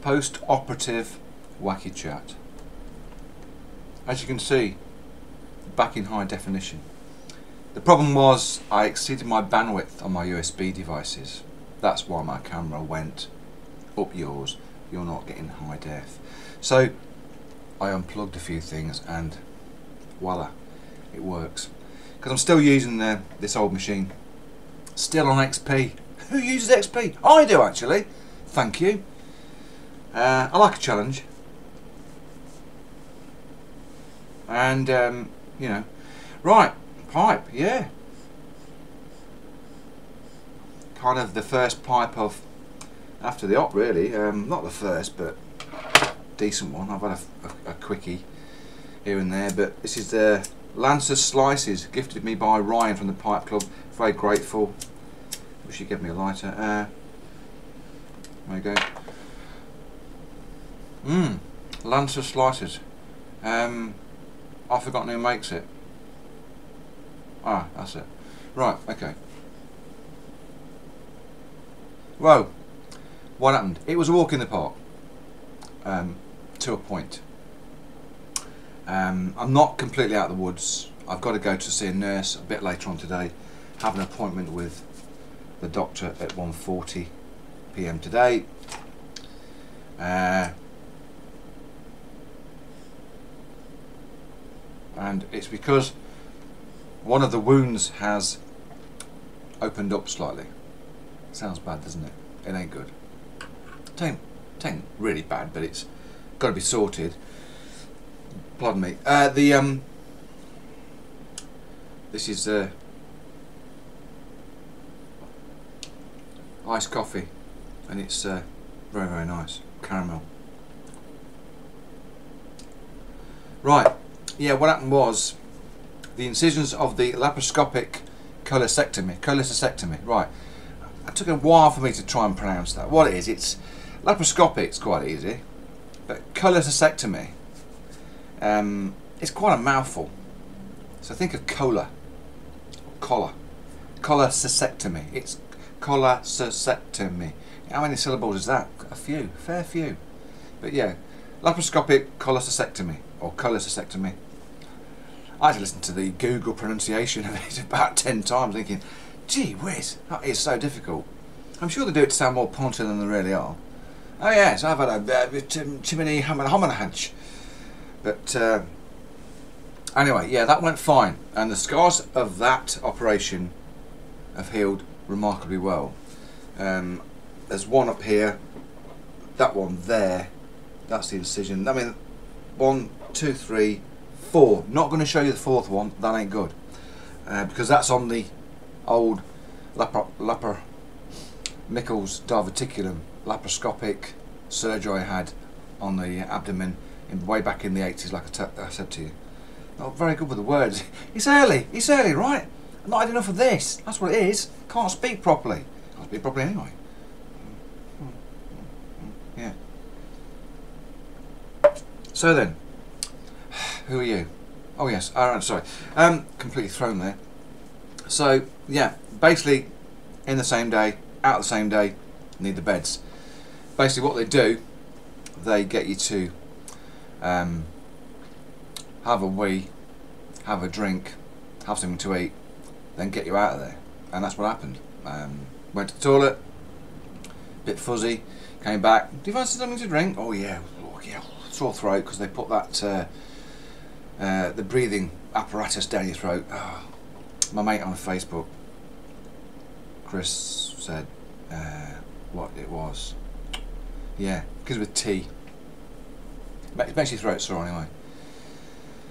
Post-operative Wacky Chat. As you can see, back in high definition. The problem was I exceeded my bandwidth on my USB devices. That's why my camera went up yours. You're not getting high def. So I unplugged a few things and voila, it works. Because I'm still using this old machine. Still on XP. Who uses XP? I do actually. Thank you. I like a challenge. And you know, right, pipe, yeah. Kind of the first pipe of after the op, really. Not the first, but decent one. I've had a quickie here and there, but this is the Lancer Slices, gifted me by Ryan from the Pipe Club. Very grateful. Wish he'd give me a lighter. There you go. Lancer Slices. I've forgotten who makes it. Ah, that's it. Right, okay. Whoa. What happened? It was a walk in the park. To a point. I'm not completely out of the woods. I've got to go to see a nurse a bit later on today. Have an appointment with the doctor at 1:40 PM today. And it's because one of the wounds has opened up slightly. Sounds bad, doesn't it? It ain't good. It ain't really bad, but it's got to be sorted. Pardon me. This is iced coffee, and it's very, very nice. Caramel. Right. Yeah, what happened was the incisions of the laparoscopic cholecystectomy. Right. It took a while for me to try and pronounce that. What it is, it's laparoscopic, it's quite easy, but cholecystectomy, it's quite a mouthful. So think of cola, cholecystectomy. It's cholecystectomy. How many syllables is that? A few, fair few. But yeah, laparoscopic cholecystectomy or cholecystectomy. I had to listen to the Google pronunciation of it about 10 times, thinking, gee whiz, that is so difficult. I'm sure they do it to sound more punter than they really are. Oh yes, I've had a chimney homanahunch. But anyway, yeah, that went fine. And the scars of that operation have healed remarkably well. There's one up here, that one there, that's the incision. I mean, 1, 2, 3, 4. Not going to show you the fourth one, that ain't good. Because that's on the old Michael's diverticulum laparoscopic surgery I had on the abdomen way back in the 80s, like I said to you. Not very good with the words. It's early, right? I've not had enough of this, that's what it is. Can't speak properly. Can't speak properly anyway. Yeah. So then, who are you? Oh yes, sorry. Completely thrown there. So yeah, basically in the same day, out the same day, need the beds. Basically what they do, they get you to have a wee, have a drink, have something to eat, then get you out of there. And that's what happened. Went to the toilet, bit fuzzy, came back, do you fancy something to drink? Oh yeah, sore throat, because they put that the breathing apparatus down your throat. Oh, my mate on Facebook, Chris, said what it was. Yeah, because with tea. It makes your throat sore anyway.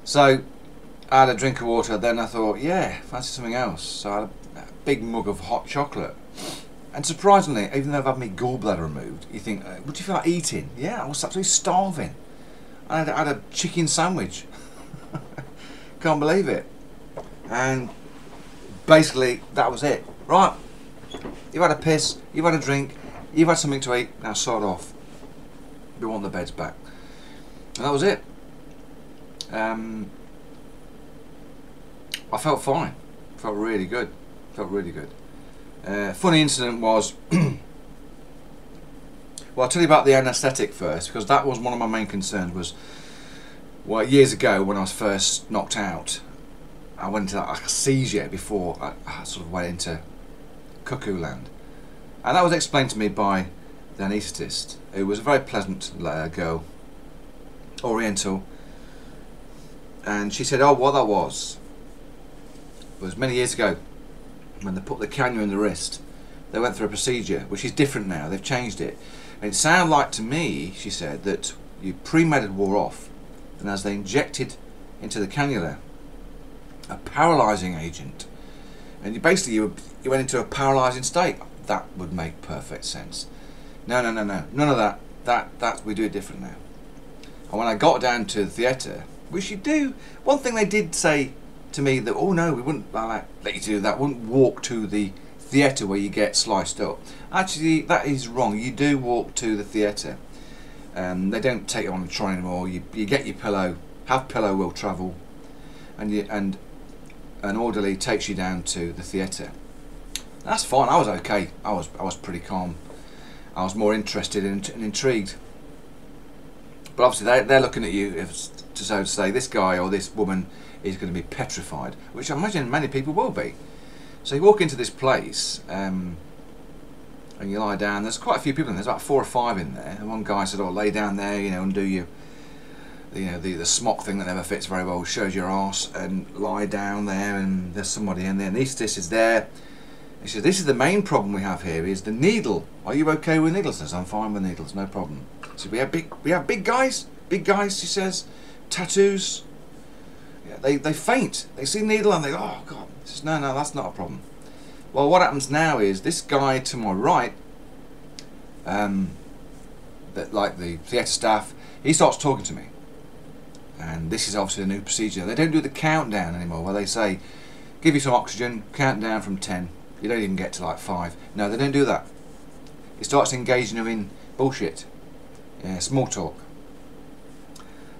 So I had a drink of water, then I thought, yeah, fancy something else. So I had a big mug of hot chocolate. And surprisingly, even though I've had my gallbladder removed, you think, would you feel like eating? Yeah, I was absolutely starving. I had a chicken sandwich. Can't believe it. And basically, that was it. Right, you've had a piss, you've had a drink, you've had something to eat, now sod off. We want the beds back. And that was it. I felt fine. Felt really good. Felt really good. Funny incident was, well, I'll tell you about the anaesthetic first, because that was one of my main concerns. Was, well, years ago when I was first knocked out, I went into like a seizure before I sort of went into cuckoo land, and that was explained to me by the anaesthetist, who was a very pleasant girl, Oriental, and she said, oh, what that was many years ago when they put the cannula in the wrist. They went through a procedure which is different now. They've changed it, and it sounded like to me, she said, that your pre-med wore off, and as they injected into the cannula a paralysing agent, and you went into a paralysing state. That would make perfect sense. No, none of that. That we do it different now. And when I got down to the theatre, which you do, one thing they did say to me that, oh no, we wouldn't let you do that. Wouldn't walk to the theatre where you get sliced up. Actually, that is wrong. You do walk to the theatre. They don't take you on the trolley anymore. You get your pillow. Have pillow will travel, and an orderly takes you down to the theatre. That's fine. I was okay. I was pretty calm. I was more interested and intrigued. But obviously they're looking at you to say this guy or this woman is going to be petrified, which I imagine many people will be. So you walk into this place and you lie down. There's quite a few people in there. There's about 4 or 5 in there. And one guy said, "Oh, lay down there, and do you, the smock thing that never fits very well, shows your arse, and lie down there." And there's somebody in there. And the anaesthetist is there. He says, "This is the main problem we have here. Is the needle. Are you okay with needles?" I says, "I'm fine with needles, no problem." So we have big guys. Big guys, she says, tattoos. Yeah, they faint. They see needle and they go, "Oh God." She says, no, that's not a problem. Well, what happens now is this guy to my right, that like the theatre staff, he starts talking to me. And this is obviously a new procedure. They don't do the countdown anymore, where they say, "Give you some oxygen, count down from 10. You don't even get to like 5. No, they don't do that. He starts engaging them in bullshit, small talk.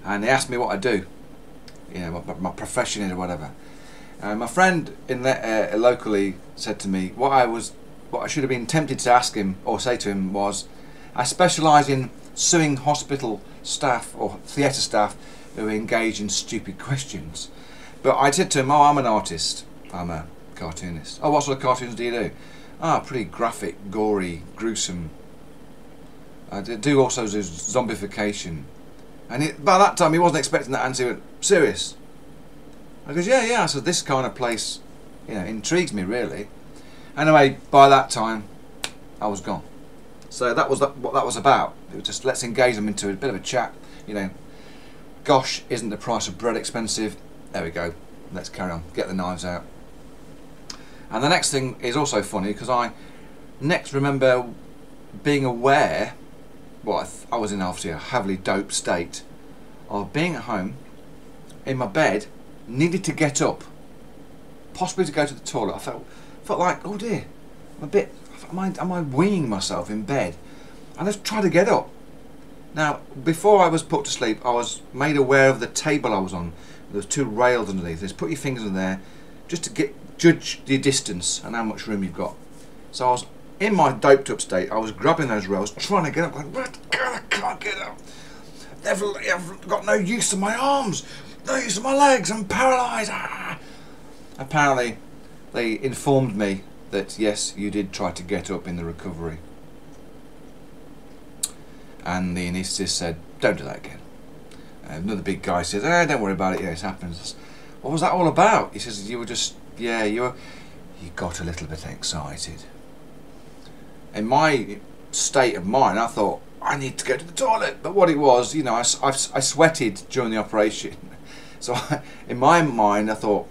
And they asked me what I do, what my profession is or whatever. My friend locally said to me, what I should have been tempted to ask him or say to him was, I specialise in suing hospital staff or theatre staff who engage in stupid questions. But I said to him, "Oh, I'm an artist. I'm a cartoonist." "Oh, what sort of cartoons do you do?" "Ah, pretty graphic, gory, gruesome. I do also do zombification." And by that time he wasn't expecting that answer. He went, "Serious?" I goes, yeah. I said, "This kind of place, intrigues me really." Anyway, by that time I was gone. So that was what that was about. It was just, let's engage them into a bit of a chat. Gosh, isn't the price of bread expensive? There we go. Let's carry on. Get the knives out. And the next thing is also funny, because I next remember being aware, I was in obviously a heavily doped state, of being at home in my bed, needed to get up, possibly to go to the toilet. I felt like, oh dear, am I weeing myself in bed? And I just tried to get up. Now, before I was put to sleep, I was made aware of the table I was on. There was 2 rails underneath. Just put your fingers in there, just to judge your distance and how much room you've got. So I was in my doped up state. I was grabbing those rails, trying to get up. Going, I can't get up. I've got no use of my arms, no use of my legs. I'm paralysed. Ah. Apparently, they informed me that yes, you did try to get up in the recovery. And the anaesthetist said, "Don't do that again." Another big guy says, "Don't worry about it. Yeah, it happens." "What was that all about?" He says, "You were just, you got a little bit excited." In my state of mind, I thought, I need to go to the toilet. But what it was, I sweated during the operation. So in my mind, I thought,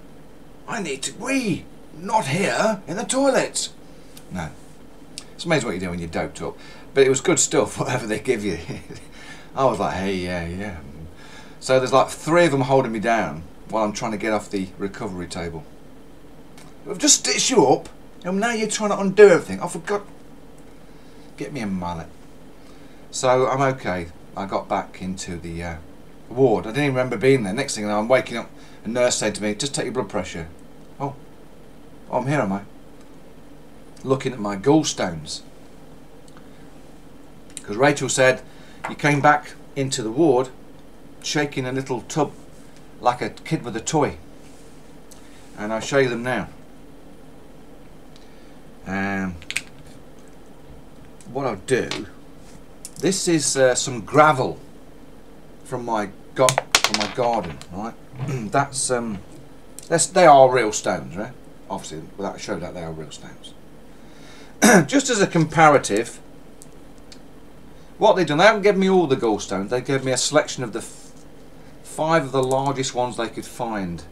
I need to wee, not here, in the toilet. No. It's amazing what you do when you're doped up. But it was good stuff, whatever they give you. I was like, hey, yeah. So there's like 3 of them holding me down while I'm trying to get off the recovery table. We've just stitched you up, and now you're trying to undo everything. Oh, for God. Get me a mallet. So I'm okay. I got back into the ward. I didn't even remember being there. Next thing I know, I'm waking up. A nurse said to me, "Just take your blood pressure." Oh, I'm here, am I? looking at my gallstones, because Rachel said you came back into the ward shaking a little tub like a kid with a toy, and I'll show you them now. What I'll do, this is some gravel from my garden, right? They are real stones, right? Obviously, without a show that they are real stones. Just as a comparative, what they've done, they haven't given me all the gallstones, they gave me a selection of the 5 of the largest ones they could find.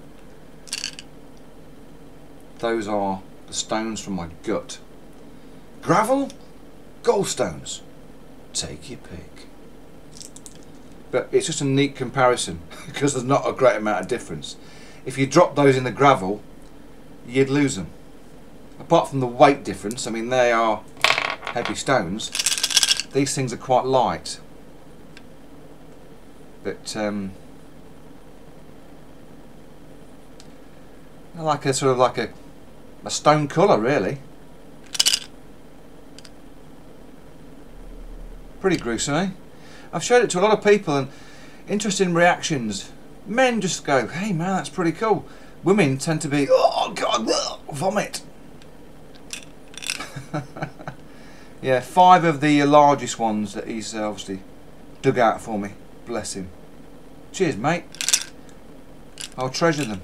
Those are the stones from my gut. Gravel, gallstones, take your pick. But it's just a neat comparison because there's not a great amount of difference. If you drop those in the gravel, you'd lose them. Apart from the weight difference, I mean, they are heavy stones. These things are quite light. But they're like a sort of like a stone colour, really. Pretty gruesome, eh? I've showed it to a lot of people and interesting reactions. Men just go, hey man, that's pretty cool. Women tend to be, oh god, vomit. Yeah, 5 of the largest ones that he's obviously dug out for me. Bless him. Cheers, mate. I'll treasure them.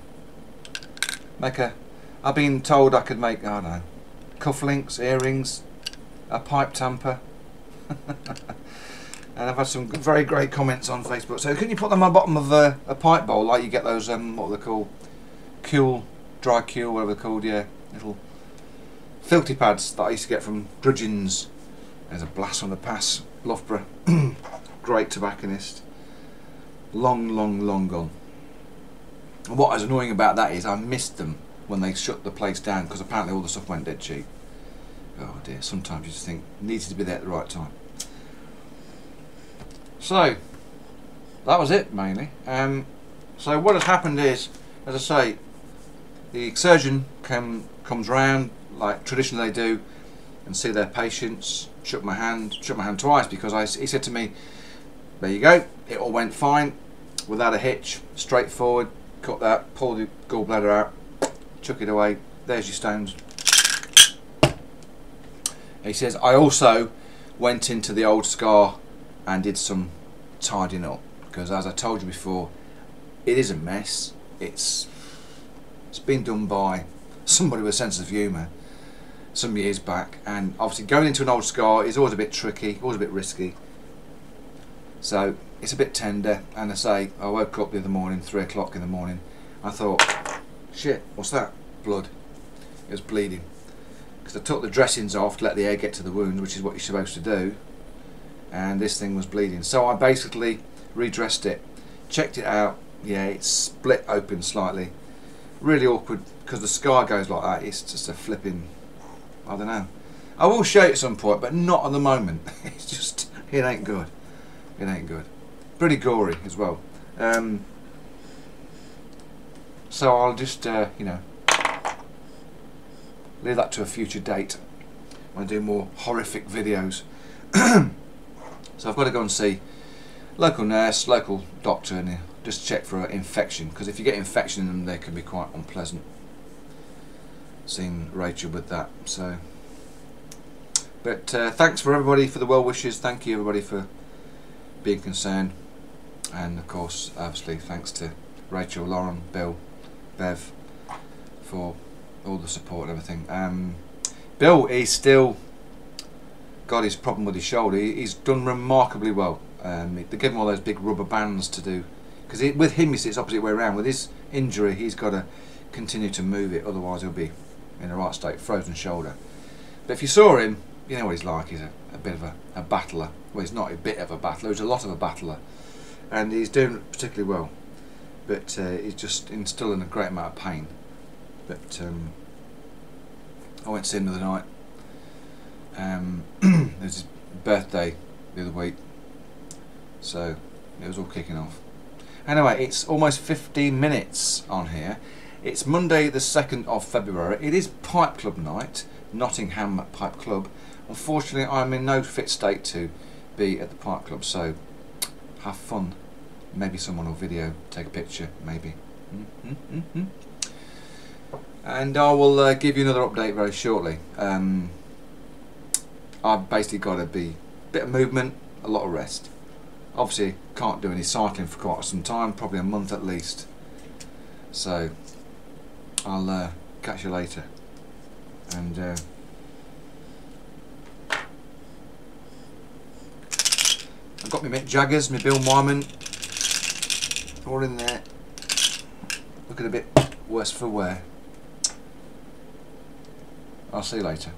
I've been told I could make, I don't know, cufflinks, earrings, a pipe tamper. And I've had some very great comments on Facebook. So can you put them on the bottom of a pipe bowl, like you get those, what they're called, dry cure, whatever they're called, yeah, little filthy pads that I used to get from Drudgeons. There's a blast from the past, Loughborough. Great tobacconist. Long gone. And what was annoying about that is I missed them when they shut the place down, because apparently all the stuff went dead cheap. Oh dear, sometimes you just think, needed to be there at the right time. So, that was it mainly. So what has happened is, as I say, the surgeon comes round, like traditionally they do, and see their patients. Shook my hand twice, because he said to me, there you go, it all went fine, without a hitch, straightforward, cut that, pull the gallbladder out, chuck it away, there's your stones. He says, I also went into the old scar and did some tidying up, because as I told you before, it is a mess. It's been done by somebody with a sense of humour some years back, and obviously going into an old scar is always a bit tricky, always a bit risky. So it's a bit tender, and I say, I woke up the other morning, 3 o'clock in the morning, I thought, shit, what's that? Blood. It was bleeding. Because I took the dressings off to let the air get to the wound, which is what you're supposed to do, and this thing was bleeding. So I basically redressed it, checked it out, yeah, it's split open slightly. Really awkward, because the scar goes like that, it's just a flipping, I don't know. I will show you at some point, but not at the moment. It's just, it ain't good. It ain't good. Pretty gory as well. So I'll just, you know, leave that to a future date when I do more horrific videos. So I've got to go and see local nurse, local doctor, and just check for an infection, because if you get infection in them, they can be quite unpleasant. Seeing Rachel with that. So, but thanks for everybody for the well wishes. Thank you everybody for being concerned, and of course, obviously, thanks to Rachel, Lauren, Bill, Bev for all the support and everything. Bill, he's still got his problem with his shoulder. He's done remarkably well. They give him all those big rubber bands to do, because with him, you see, it's opposite way around. With his injury, he's got to continue to move it, otherwise he'll be in the right state, frozen shoulder. But if you saw him, you know what he's like. He's a bit of a battler. Well, he's not a bit of a battler, he's a lot of a battler, and he's doing particularly well. But he's just still in a great amount of pain. But I went to see him the other night. It was his birthday the other week, so it was all kicking off. Anyway, it's almost 15 minutes on here. It's Monday the 2nd of February. It is Pipe Club night. Nottingham Pipe Club. Unfortunately, I'm in no fit state to be at the Pipe Club, so have fun. Maybe someone will video, take a picture, maybe. And I will give you another update very shortly. I've basically got to be a bit of movement, a lot of rest. Obviously can't do any cycling for quite some time, probably a month at least. So I'll catch you later. And I've got my Mick Jaggers, my Bill Wyman, all in there. Looking a bit worse for wear. I'll see you later.